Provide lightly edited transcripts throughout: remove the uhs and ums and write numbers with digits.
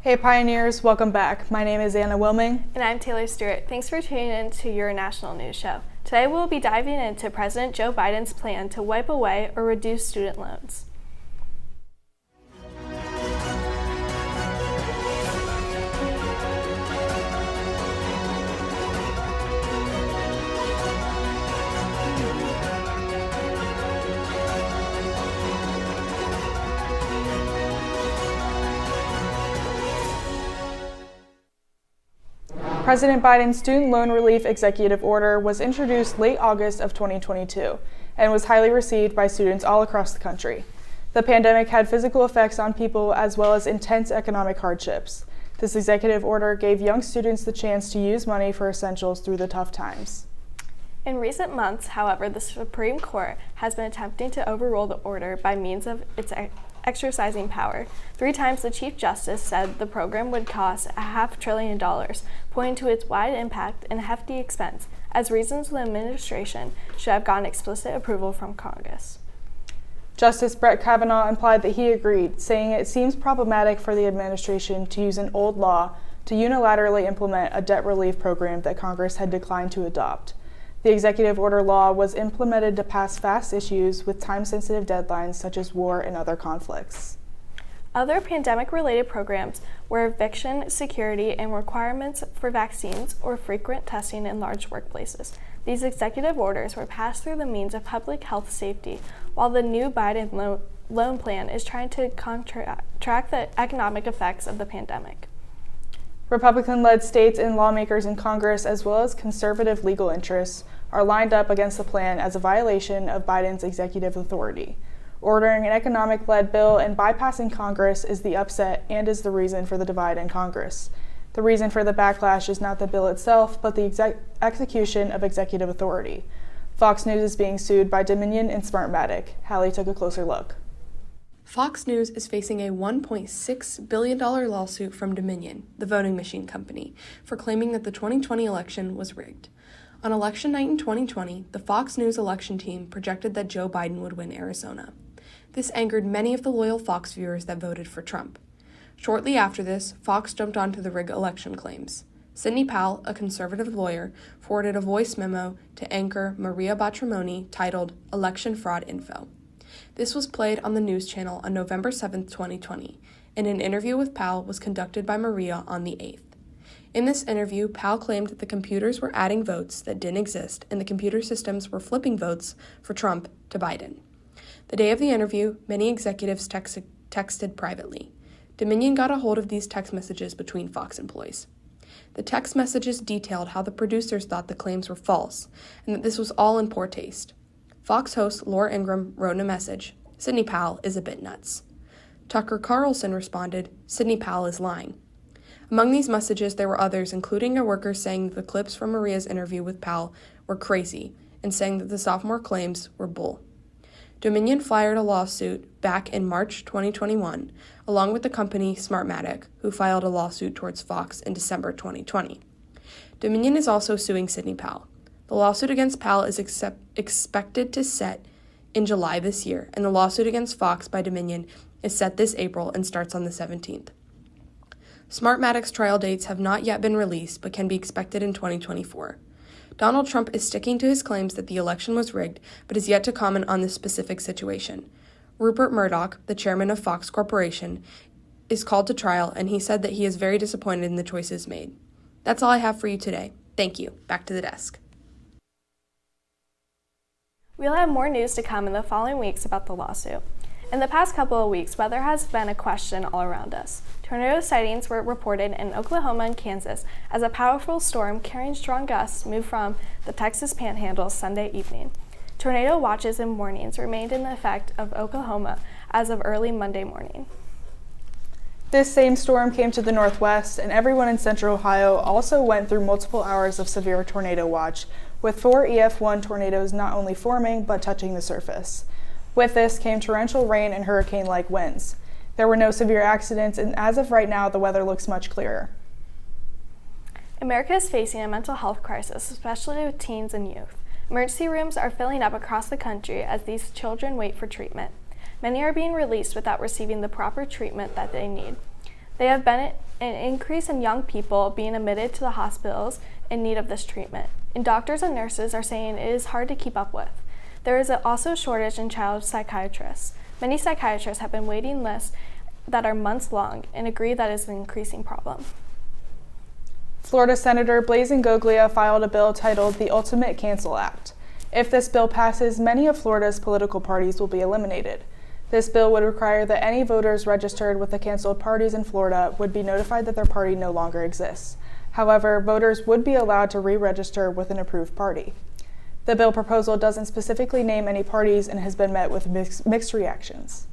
Hey Pioneers, welcome back. My name is Anna Wilming. And I'm Taylor Stewart. Thanks for tuning in to your national news show. Today we'll be diving into President Joe Biden's plan to wipe away or reduce student loans. President Biden's student loan relief executive order was introduced late August of 2022 and was highly received by students all across the country. The pandemic had physical effects on people as well as intense economic hardships. This executive order gave young students the chance to use money for essentials through the tough times. In recent months, however, the Supreme Court has been attempting to overrule the order by means of its exercising power. 3 times the Chief Justice said the program would cost $500 billion, pointing to its wide impact and hefty expense as reasons the administration should have gotten explicit approval from Congress. Justice Brett Kavanaugh implied that he agreed, saying it seems problematic for the administration to use an old law to unilaterally implement a debt relief program that Congress had declined to adopt. The executive order law was implemented to pass fast issues with time-sensitive deadlines such as war and other conflicts. Other pandemic-related programs were eviction security and requirements for vaccines or frequent testing in large workplaces. These executive orders were passed through the means of public health safety, while the new Biden loan plan is trying to track the economic effects of the pandemic. Republican-led states and lawmakers in Congress, as well as conservative legal interests, are lined up against the plan as a violation of Biden's executive authority. Ordering an economic-led bill and bypassing Congress is the upset and is the reason for the divide in Congress. The reason for the backlash is not the bill itself, but the execution of executive authority. Fox News is being sued by Dominion and Smartmatic. Hallie took a closer look. Fox News is facing a $1.6 billion lawsuit from Dominion, the voting machine company, for claiming that the 2020 election was rigged. On election night in 2020, the Fox News election team projected that Joe Biden would win Arizona. This angered many of the loyal Fox viewers that voted for Trump. Shortly after this, Fox jumped onto the rigged election claims. Sidney Powell, a conservative lawyer, forwarded a voice memo to anchor Maria Bartiromo titled Election Fraud Info. This was played on the news channel on November 7, 2020, and an interview with Powell was conducted by Maria on the 8th. In this interview, Powell claimed that the computers were adding votes that didn't exist and the computer systems were flipping votes for Trump to Biden. The day of the interview, many executives texted privately. Dominion got a hold of these text messages between Fox employees. The text messages detailed how the producers thought the claims were false and that this was all in poor taste. Fox host Laura Ingraham wrote in a message, "Sidney Powell is a bit nuts." Tucker Carlson responded, "Sidney Powell is lying." Among these messages, there were others, including a worker saying that the clips from Maria's interview with Powell were crazy and saying that the sophomore claims were bull. Dominion fired a lawsuit back in March 2021, along with the company Smartmatic, who filed a lawsuit towards Fox in December 2020. Dominion is also suing Sidney Powell. The lawsuit against Powell is expected to set in July this year, and the lawsuit against Fox by Dominion is set this April and starts on the 17th. Smartmatic's trial dates have not yet been released, but can be expected in 2024. Donald Trump is sticking to his claims that the election was rigged, but is yet to comment on this specific situation. Rupert Murdoch, the chairman of Fox Corporation, is called to trial, and he said that he is very disappointed in the choices made. That's all I have for you today. Thank you. Back to the desk. We'll have more news to come in the following weeks about the lawsuit. In the past couple of weeks, weather has been a question all around us. Tornado sightings were reported in Oklahoma and Kansas as a powerful storm carrying strong gusts moved from the Texas Panhandle Sunday evening. Tornado watches and warnings remained in effect of Oklahoma as of early Monday morning. This same storm came to the northwest, and everyone in central Ohio also went through multiple hours of severe tornado watch, with 4 EF1 tornadoes not only forming but touching the surface. With this came torrential rain and hurricane-like winds. There were no severe accidents, and as of right now, the weather looks much clearer. America is facing a mental health crisis, especially with teens and youth. Emergency rooms are filling up across the country as these children wait for treatment. Many are being released without receiving the proper treatment that they need. There have been an increase in young people being admitted to the hospitals in need of this treatment, and doctors and nurses are saying it is hard to keep up with. There is also a shortage in child psychiatrists. Many psychiatrists have been waiting lists that are months long and agree that is an increasing problem. Florida Senator Blaise Ingoglia filed a bill titled the Ultimate Cancel Act. If this bill passes, many of Florida's political parties will be eliminated. This bill would require that any voters registered with the canceled parties in Florida would be notified that their party no longer exists. However, voters would be allowed to re-register with an approved party. The bill proposal doesn't specifically name any parties and has been met with mixed reactions.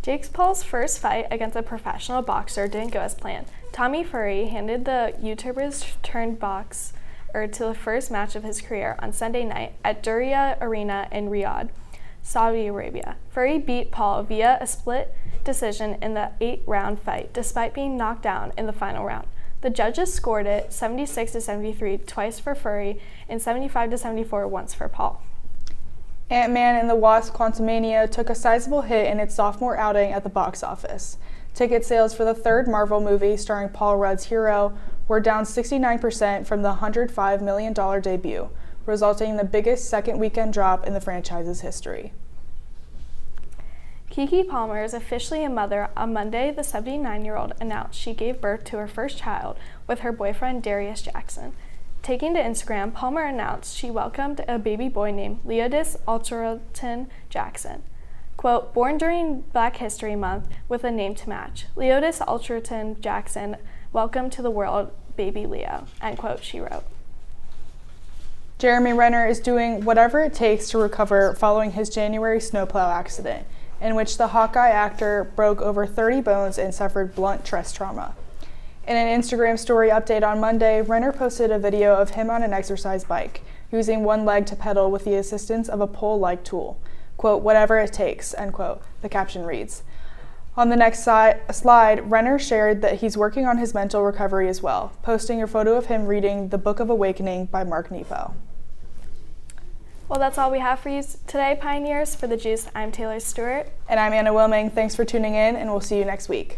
Jake Paul's first fight against a professional boxer didn't go as planned. Tommy Fury handed the YouTuber's turned boxer to the first match of his career on Sunday night at Diriyah Arena in Riyadh, Saudi Arabia. Fury beat Paul via a split decision in the 8-round fight, despite being knocked down in the final round. The judges scored it 76-73 twice for Fury and 75-74 once for Paul. Ant-Man and the Wasp: Quantumania took a sizable hit in its sophomore outing at the box office. Ticket sales for the third Marvel movie starring Paul Rudd's hero were down 69% from the $105 million debut, resulting in the biggest second weekend drop in the franchise's history. Keke Palmer is officially a mother. On Monday, the 79-year-old announced she gave birth to her first child with her boyfriend Darius Jackson. Taking to Instagram, Palmer announced she welcomed a baby boy named Leodis Ultraton Jackson. Quote, born during Black History Month with a name to match. Leodis Ultraton Jackson, welcome to the world, baby Leo, end quote, she wrote. Jeremy Renner is doing whatever it takes to recover following his January snowplow accident, in which the Hawkeye actor broke over 30 bones and suffered blunt chest trauma. In an Instagram story update on Monday, Renner posted a video of him on an exercise bike, using one leg to pedal with the assistance of a pole-like tool. Quote, whatever it takes, end quote, the caption reads. On the next slide, Renner shared that he's working on his mental recovery as well, posting a photo of him reading The Book of Awakening by Mark Nepo. Well, that's all we have for you today, Pioneers. For The Juice, I'm Taylor Stewart. And I'm Anna Wilming. Thanks for tuning in, and we'll see you next week.